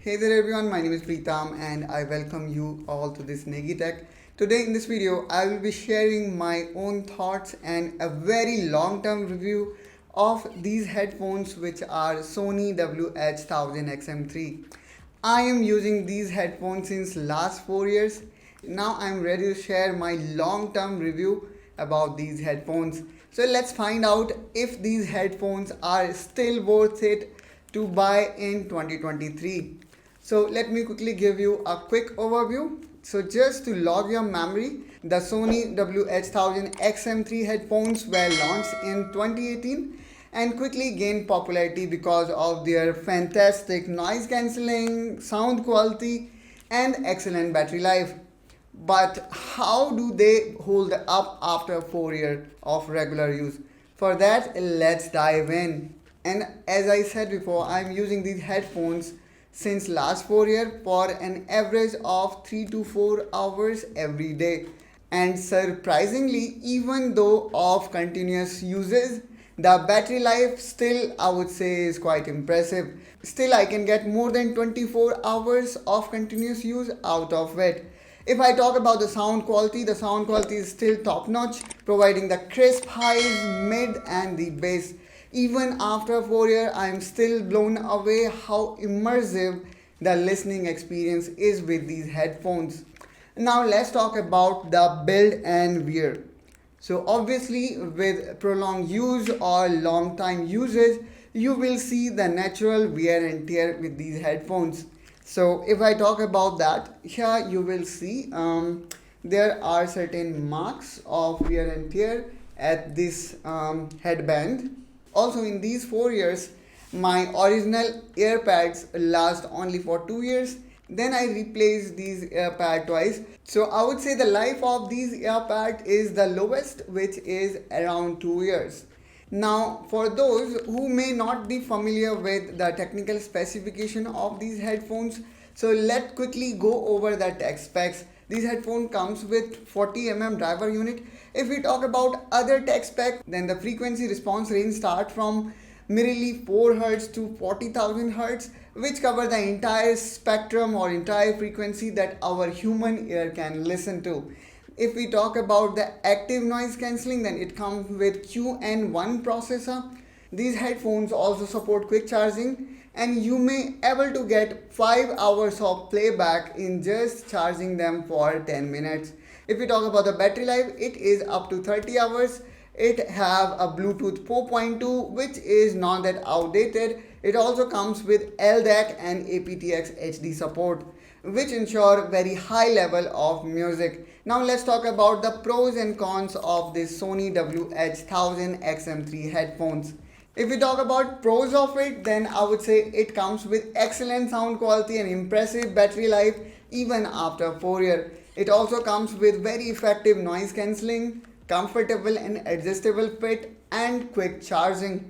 Hey there everyone, my name is Preetam and I welcome you all to this Negi Tech. Today in this video, I will be sharing my own thoughts and a very long-term review of these headphones which are Sony WH-1000XM3. I am using these headphones since last 4 years. Now I am ready to share my long-term review about these headphones. So let's find out if these headphones are still worth it to buy in 2023. So let me quickly give you a quick overview. So just to log your memory, the Sony WH-1000XM3 headphones were launched in 2018 and quickly gained popularity because of their fantastic noise cancelling, sound quality and excellent battery life. But how do they hold up after 4 years of regular use? For that, let's dive in. And as I said before, I'm using these headphones since last 4 years for an average of 3 to 4 hours every day. And surprisingly, even though of continuous uses, the battery life still I would say is quite impressive. Still I can get more than 24 hours of continuous use out of it. If I talk about the sound quality is still top notch, providing the crisp highs, mid and the bass. Even after 4 years, I am still blown away how immersive the listening experience is with these headphones. Now let's talk about the build and wear. So obviously with prolonged use or long time usage, you will see the natural wear and tear with these headphones. So if I talk about that, here you will see there are certain marks of wear and tear at this headband. Also in these 4 years, my original AirPads last only for 2 years. Then I replaced these AirPads twice. So I would say the life of these AirPads is the lowest, which is around 2 years. Now for those who may not be familiar with the technical specification of these headphones, so let's quickly go over the tech specs. These headphone comes with 40mm driver unit. If we talk about other tech spec, then the frequency response range start from merely 4 Hz to 40,000 Hz, which cover the entire spectrum or entire frequency that our human ear can listen to. If we talk about the active noise cancelling, then it comes with QN1 processor. These headphones also support quick charging and you may able to get 5 hours of playback in just charging them for 10 minutes. If we talk about the battery life, it is up to 30 hours. It have a Bluetooth 4.2 which is not that outdated. It also comes with LDAC and aptX HD support, which ensure very high level of music. Now let's talk about the pros and cons of this Sony WH-1000XM3 headphones. If we talk about pros of it, then I would say it comes with excellent sound quality and impressive battery life even after 4 years. It also comes with very effective noise cancelling, comfortable and adjustable fit and quick charging.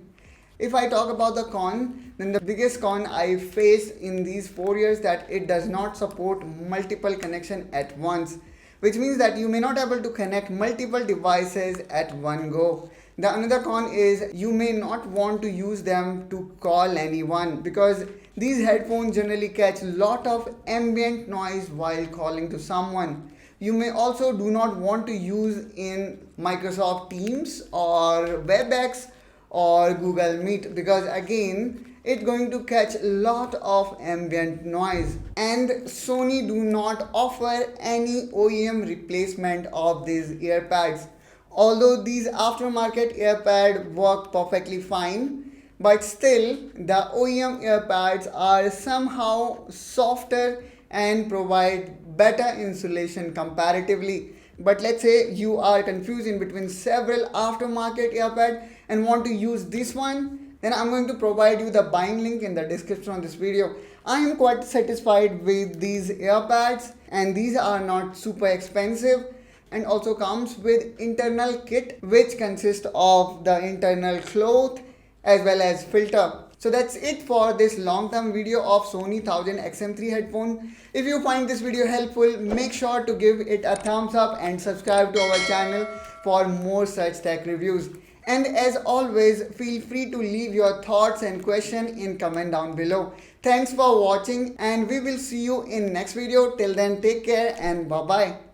If I talk about the con, then the biggest con I faced in these 4 years that it does not support multiple connection at once, which means that you may not able to connect multiple devices at one go. The another con is you may not want to use them to call anyone because these headphones generally catch lot of ambient noise while calling to someone. You may also do not want to use in Microsoft Teams or WebEx or Google Meet because again it's going to catch a lot of ambient noise, and Sony do not offer any OEM replacement of these AirPads. Although these aftermarket AirPads work perfectly fine, but still the OEM AirPads are somehow softer and provide better insulation comparatively. But let's say you are confused in between several aftermarket AirPads and want to use this one, then I'm going to provide you the buying link in the description of this video. I am quite satisfied with these AirPads and these are not super expensive and also comes with internal kit which consists of the internal cloth as well as filter. So that's it for this long-term video of Sony 1000XM3 headphone. If you find this video helpful, make sure to give it a thumbs up and subscribe to our channel for more such tech reviews. And as always, feel free to leave your thoughts and questions in comment down below. Thanks for watching and we will see you in next video. Till then, take care and bye bye.